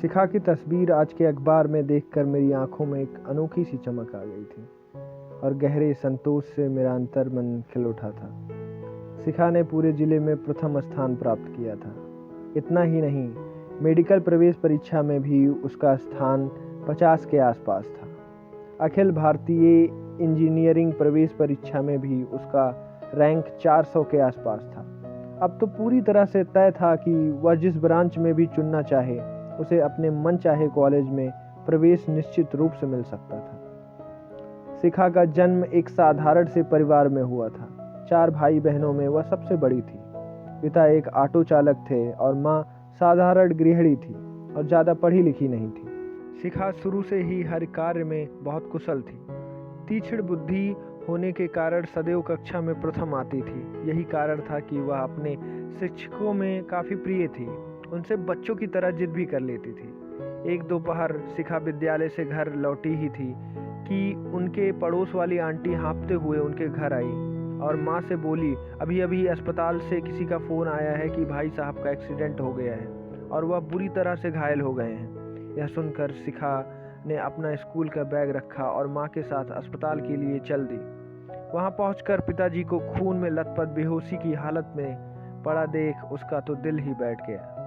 शिखा की तस्वीर आज के अखबार में देखकर मेरी आंखों में एक अनोखी सी चमक आ गई थी और गहरे संतोष से मेरा अंतर्मन खिल उठा था। शिखा ने पूरे जिले में प्रथम स्थान प्राप्त किया था। इतना ही नहीं, मेडिकल प्रवेश परीक्षा में भी उसका स्थान 50 के आसपास था। अखिल भारतीय इंजीनियरिंग प्रवेश परीक्षा में भी उसका रैंक 400 के आसपास था। अब तो पूरी तरह से तय था कि वह जिस ब्रांच में भी चुनना चाहे उसे अपने मन चाहे कॉलेज में प्रवेश निश्चित रूप से मिल सकता था। शिखा का जन्म एक साधारण से परिवार में हुआ था। 4 भाई बहनों में वह सबसे बड़ी थी। पिता एक ऑटो चालक थे और माँ साधारण गृहिणी थी और ज़्यादा पढ़ी लिखी नहीं थी। शिखा शुरू से ही हर कार्य में बहुत कुशल थी। तीक्ष्ण बुद्धि होने के कारण सदैव कक्षा में प्रथम आती थी। यही कारण था कि वह अपने शिक्षकों में काफ़ी प्रिय थी। उनसे बच्चों की तरह जिद भी कर लेती थी। एक दोपहर शिखा विद्यालय से घर लौटी ही थी कि उनके पड़ोस वाली आंटी हाँफते हुए उनके घर आई और माँ से बोली, अभी अभी अस्पताल से किसी का फ़ोन आया है कि भाई साहब का एक्सीडेंट हो गया है और वह बुरी तरह से घायल हो गए हैं। यह सुनकर शिखा ने अपना स्कूल का बैग रखा और माँ के साथ अस्पताल के लिए चल दी। वहाँ पहुंचकर पिताजी को खून में लथपथ बेहोशी की हालत में पड़ा देख उसका तो दिल ही बैठ गया।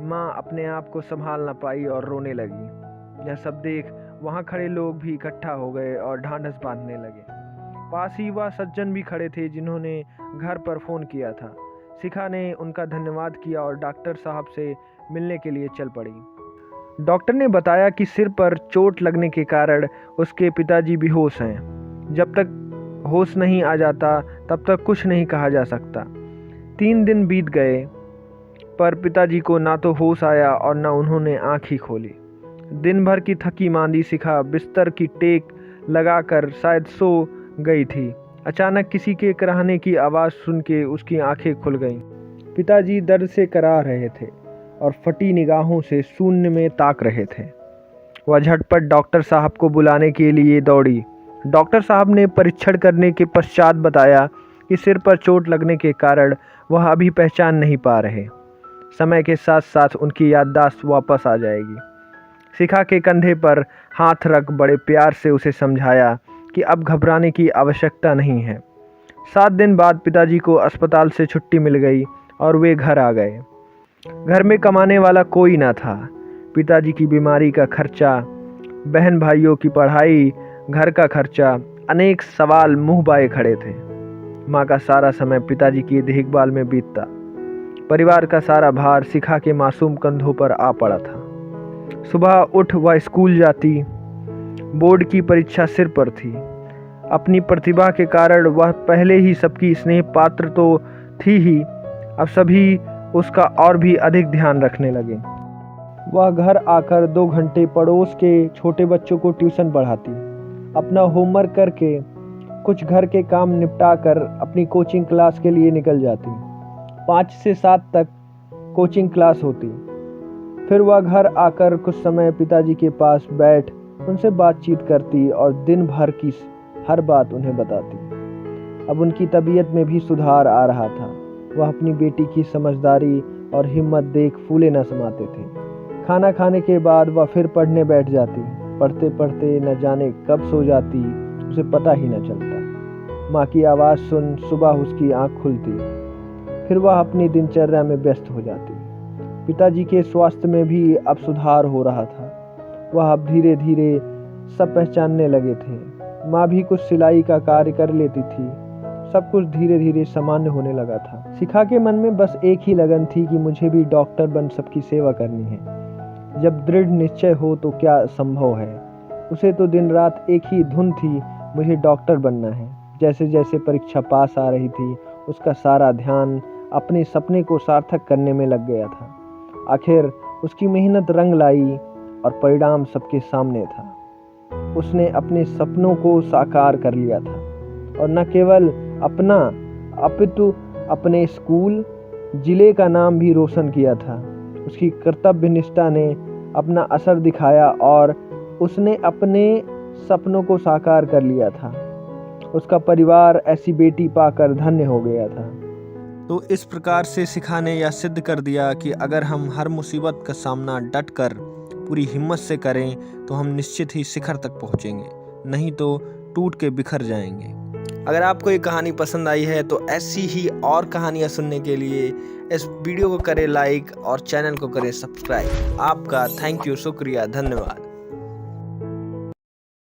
माँ अपने आप को संभाल न पाई और रोने लगी। यह सब देख वहाँ खड़े लोग भी इकट्ठा हो गए और ढांढस बांधने लगे। पास ही वह सज्जन भी खड़े थे जिन्होंने घर पर फ़ोन किया था। शिखा ने उनका धन्यवाद किया और डॉक्टर साहब से मिलने के लिए चल पड़ी। डॉक्टर ने बताया कि सिर पर चोट लगने के कारण उसके पिताजी बेहोश हैं। जब तक होश नहीं आ जाता तब तक कुछ नहीं कहा जा सकता। 3 दिन बीत गए पर पिताजी को ना तो होश आया और ना उन्होंने आँख ही खोली। दिन भर की थकी मांदी शिखा बिस्तर की टेक लगाकर शायद सो गई थी। अचानक किसी के कराहने की आवाज़ सुन के उसकी आंखें खुल गईं। पिताजी दर्द से कराह रहे थे और फटी निगाहों से शून्य में ताक रहे थे। वह झटपट डॉक्टर साहब को बुलाने के लिए दौड़ी। डॉक्टर साहब ने परीक्षण करने के पश्चात बताया कि सिर पर चोट लगने के कारण वह अभी पहचान नहीं पा रहे। समय के साथ साथ उनकी याददाश्त वापस आ जाएगी। शिखा के कंधे पर हाथ रख बड़े प्यार से उसे समझाया कि अब घबराने की आवश्यकता नहीं है। 7 दिन बाद पिताजी को अस्पताल से छुट्टी मिल गई और वे घर आ गए। घर में कमाने वाला कोई ना था। पिताजी की बीमारी का खर्चा, बहन भाइयों की पढ़ाई, घर का खर्चा, अनेक सवाल मुंह बाए खड़े थे। माँ का सारा समय पिताजी की देखभाल में बीतता। परिवार का सारा भार शिखा के मासूम कंधों पर आ पड़ा था। सुबह उठ वह स्कूल जाती। बोर्ड की परीक्षा सिर पर थी। अपनी प्रतिभा के कारण वह पहले ही सबकी स्नेह पात्र तो थी ही, अब सभी उसका और भी अधिक ध्यान रखने लगे। वह घर आकर 2 घंटे पड़ोस के छोटे बच्चों को ट्यूशन पढ़ाती। अपना होमवर्क करके कुछ घर के काम निपटाकर अपनी कोचिंग क्लास के लिए निकल जाती। 5 से 7 तक कोचिंग क्लास होती। फिर वह घर आकर कुछ समय पिताजी के पास बैठ उनसे बातचीत करती और दिन भर की हर बात उन्हें बताती। अब उनकी तबीयत में भी सुधार आ रहा था। वह अपनी बेटी की समझदारी और हिम्मत देख फूले न समाते थे। खाना खाने के बाद वह फिर पढ़ने बैठ जाती। पढ़ते पढ़ते न जाने कब सो जाती, उसे पता ही न चलता। माँ की आवाज़ सुन सुबह उसकी आँख खुलती। फिर वह अपनी दिनचर्या में व्यस्त हो जाती। पिताजी के स्वास्थ्य में भी अब सुधार हो रहा था। वह अब धीरे धीरे सब पहचानने लगे थे। माँ भी कुछ सिलाई का कार्य कर लेती थी। सब कुछ धीरे धीरे सामान्य होने लगा था। शिखा के मन में बस एक ही लगन थी कि मुझे भी डॉक्टर बन सबकी सेवा करनी है। जब दृढ़ निश्चय हो तो क्या संभव है। उसे तो दिन रात एक ही धुन थी, मुझे डॉक्टर बनना है। जैसे जैसे परीक्षा पास आ रही थी उसका सारा ध्यान अपने सपने को सार्थक करने में लग गया था। आखिर उसकी मेहनत रंग लाई और परिणाम सबके सामने था। उसने अपने सपनों को साकार कर लिया था और न केवल अपना अपितु अपने स्कूल, जिले का नाम भी रोशन किया था। उसकी कर्तव्य निष्ठा ने अपना असर दिखाया और उसने अपने सपनों को साकार कर लिया था। उसका परिवार ऐसी बेटी पाकर धन्य हो गया था। तो इस प्रकार से सिखा ने यह सिद्ध कर दिया कि अगर हम हर मुसीबत का सामना डट कर पूरी हिम्मत से करें तो हम निश्चित ही शिखर तक पहुंचेंगे, नहीं तो टूट के बिखर जाएंगे। अगर आपको ये कहानी पसंद आई है तो ऐसी ही और कहानियाँ सुनने के लिए इस वीडियो को करें लाइक और चैनल को करें सब्सक्राइब। आपका थैंक यू, शुक्रिया, धन्यवाद।